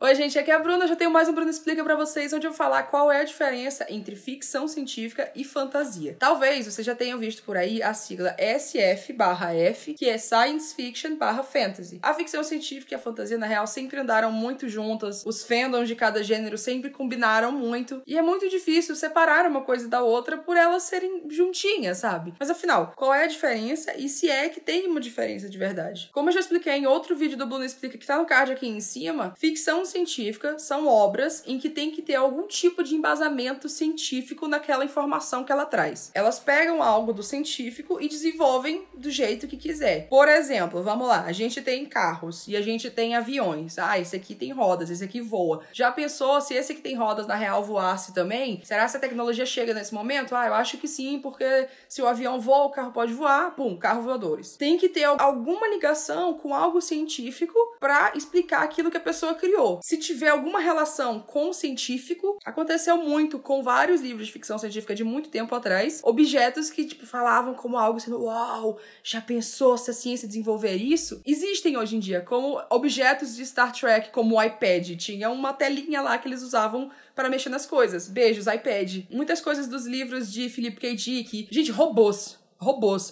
Oi, gente, aqui é a Bruna, já tenho mais um Bruna Explica pra vocês, onde eu vou falar qual é a diferença entre ficção científica e fantasia. Talvez você já tenha visto por aí a sigla SF/F, que é Science Fiction/Fantasy. A ficção científica e a fantasia, na real, sempre andaram muito juntas, os fandoms de cada gênero sempre combinaram muito, e é muito difícil separar uma coisa da outra por elas serem juntinhas, sabe? Mas afinal, qual é a diferença e se é que tem uma diferença de verdade? Como eu já expliquei em outro vídeo do Bruna Explica, que tá no card aqui em cima, ficção científica são obras em que tem que ter algum tipo de embasamento científico naquela informação que ela traz. Elas pegam algo do científico e desenvolvem do jeito que quiser. Por exemplo, vamos lá, a gente tem carros e a gente tem aviões. Ah, esse aqui tem rodas, esse aqui voa. Já pensou se esse aqui tem rodas na real voasse também? Será que a tecnologia chega nesse momento? Ah, eu acho que sim, porque se o avião voa, o carro pode voar, pum, carro voadores. Tem que ter alguma ligação com algo científico pra explicar aquilo que a pessoa criou. Se tiver alguma relação com o científico, aconteceu muito com vários livros de ficção científica de muito tempo atrás, objetos que, tipo, falavam como algo sendo, uau, já pensou se a ciência desenvolver isso? Existem hoje em dia, como objetos de Star Trek, como o iPad. Tinha uma telinha lá que eles usavam para mexer nas coisas. Beijos, iPad. Muitas coisas dos livros de Philip K. Dick. Gente, robôs.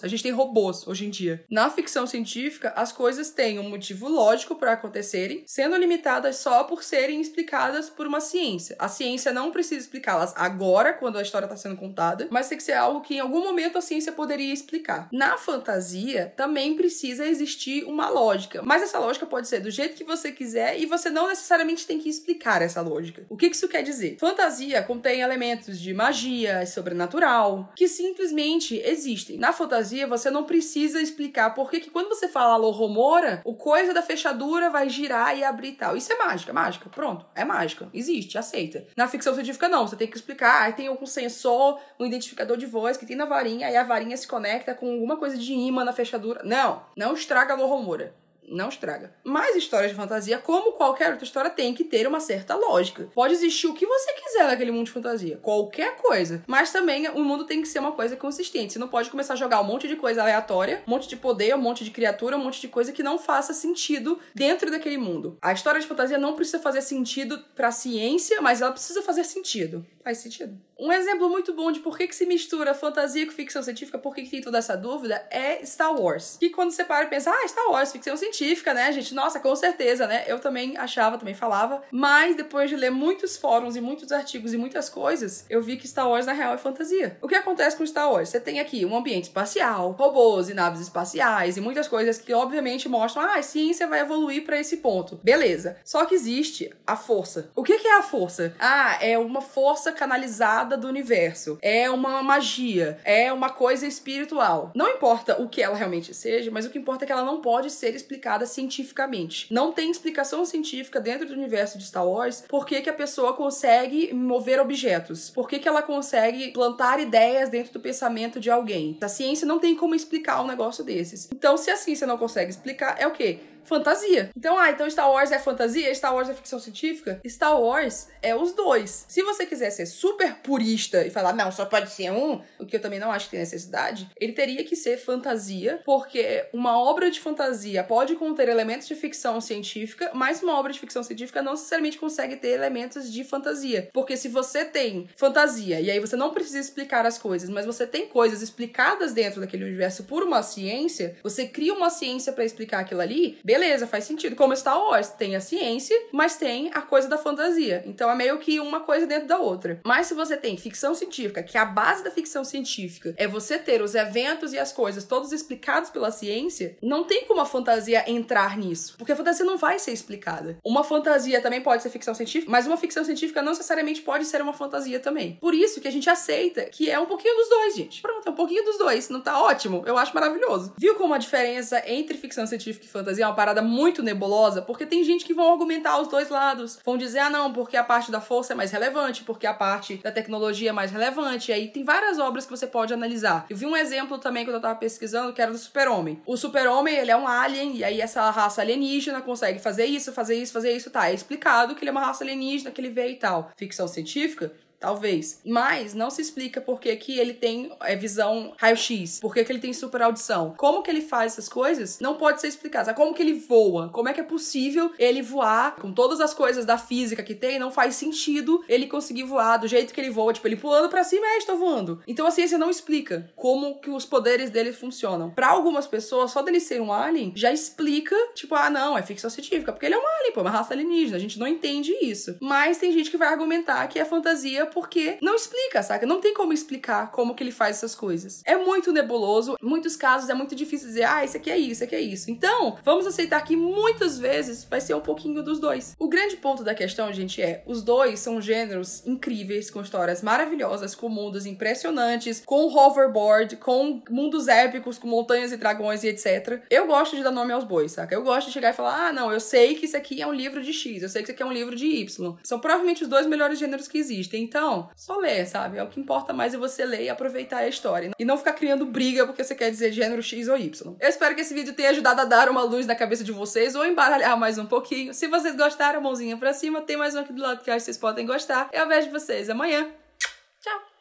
A gente tem robôs hoje em dia. Na ficção científica, as coisas têm um motivo lógico para acontecerem, sendo limitadas só por serem explicadas por uma ciência. A ciência não precisa explicá-las agora, quando a história está sendo contada, mas tem que ser algo que em algum momento a ciência poderia explicar. Na fantasia, também precisa existir uma lógica, mas essa lógica pode ser do jeito que você quiser e você não necessariamente tem que explicar essa lógica. O que isso quer dizer? Fantasia contém elementos de magia, sobrenatural, que simplesmente existem. Na fantasia, você não precisa explicar por que quando você fala Alohomora, o coisa da fechadura vai girar e abrir e tal. Isso é mágica, pronto, é mágica, existe, aceita. Na ficção científica, não, você tem que explicar, aí tem algum sensor, um identificador de voz que tem na varinha, aí a varinha se conecta com alguma coisa de imã na fechadura. Não estraga Alohomora. Não estraga. Mas histórias de fantasia, como qualquer outra história, tem que ter uma certa lógica. Pode existir o que você quiser naquele mundo de fantasia. Qualquer coisa. Mas também o mundo tem que ser uma coisa consistente. Você não pode começar a jogar um monte de coisa aleatória, um monte de poder, um monte de criatura, um monte de coisa que não faça sentido dentro daquele mundo. A história de fantasia não precisa fazer sentido pra ciência, mas ela precisa fazer sentido. Faz sentido. Um exemplo muito bom de por que se mistura fantasia com ficção científica, por que tem toda essa dúvida, é Star Wars. Que quando você para e pensa, Star Wars, ficção científica, né, gente? Nossa, com certeza, né? Eu também achava, também falava. Mas depois de ler muitos fóruns e muitos artigos e muitas coisas, eu vi que Star Wars, na real, é fantasia. O que acontece com Star Wars? Você tem aqui um ambiente espacial, robôs e naves espaciais e muitas coisas que, obviamente, mostram, a ciência vai evoluir pra esse ponto. Beleza. Só que existe a força. O que é a força? É uma força canalizada do universo, é uma magia, é uma coisa espiritual. Não importa o que ela realmente seja, mas o que importa é que ela não pode ser explicada cientificamente. Não tem explicação científica dentro do universo de Star Wars por que a pessoa consegue mover objetos, por que ela consegue plantar ideias dentro do pensamento de alguém. A ciência não tem como explicar um negócio desses. Então, se a ciência não consegue explicar, é o quê? Fantasia. Então, Star Wars é fantasia? Star Wars é ficção científica? Star Wars é os dois. Se você quiser ser super purista e falar, não, só pode ser um, o que eu também não acho que tem necessidade, ele teria que ser fantasia, porque uma obra de fantasia pode conter elementos de ficção científica, mas uma obra de ficção científica não necessariamente consegue ter elementos de fantasia. Porque se você tem fantasia, e aí você não precisa explicar as coisas, mas você tem coisas explicadas dentro daquele universo por uma ciência, você cria uma ciência pra explicar aquilo ali, beleza, faz sentido. Como Star Wars, tem a ciência, mas tem a coisa da fantasia. Então é meio que uma coisa dentro da outra. Mas se você tem ficção científica, que a base da ficção científica é você ter os eventos e as coisas todos explicados pela ciência, não tem como a fantasia entrar nisso. Porque a fantasia não vai ser explicada. Uma fantasia também pode ser ficção científica, mas uma ficção científica não necessariamente pode ser uma fantasia também. Por isso que a gente aceita que é um pouquinho dos dois, gente. Pronto, é um pouquinho dos dois. Não tá ótimo? Eu acho maravilhoso. Viu como a diferença entre ficção científica e fantasia é uma parada muito nebulosa, porque tem gente que vão argumentar os dois lados. Vão dizer, não, porque a parte da força é mais relevante, porque a parte da tecnologia é mais relevante. E aí tem várias obras que você pode analisar. Eu vi um exemplo também quando eu tava pesquisando, que era do Super-Homem. O Super-Homem, ele é um alien, e aí essa raça alienígena consegue fazer isso, tá. É explicado que ele é uma raça alienígena, que ele veio e tal. Ficção científica? talvez. Mas não se explica por que que ele tem visão raio-x, por que que ele tem super audição. Como que ele faz essas coisas? Não pode ser explicado. Sabe? Como que ele voa? Como é que é possível ele voar com todas as coisas da física que tem? Não faz sentido ele conseguir voar do jeito que ele voa, tipo, ele pulando pra cima, estou voando. Então a ciência não explica como que os poderes dele funcionam. Pra algumas pessoas, só dele ser um alien, já explica, tipo, não, é ficção científica, porque ele é um alien, pô, é uma raça alienígena, a gente não entende isso. Mas tem gente que vai argumentar que é fantasia porque não explica, saca? Não tem como explicar como que ele faz essas coisas. É muito nebuloso, em muitos casos é muito difícil dizer, isso aqui é isso, isso aqui é isso. Então, vamos aceitar que muitas vezes vai ser um pouquinho dos dois. O grande ponto da questão, gente, os dois são gêneros incríveis, com histórias maravilhosas, com mundos impressionantes, com hoverboard, com mundos épicos, com montanhas e dragões e etc. Eu gosto de dar nome aos bois, saca? Eu gosto de chegar e falar, não, eu sei que isso aqui é um livro de X, eu sei que isso aqui é um livro de Y. São provavelmente os dois melhores gêneros que existem. Então, só ler, sabe? É o que importa mais é você ler e aproveitar a história. E não ficar criando briga porque você quer dizer gênero X ou Y. Eu espero que esse vídeo tenha ajudado a dar uma luz na cabeça de vocês ou embaralhar mais um pouquinho. Se vocês gostaram, mãozinha pra cima. Tem mais um aqui do lado que eu acho que vocês podem gostar. Eu vejo vocês amanhã. Tchau!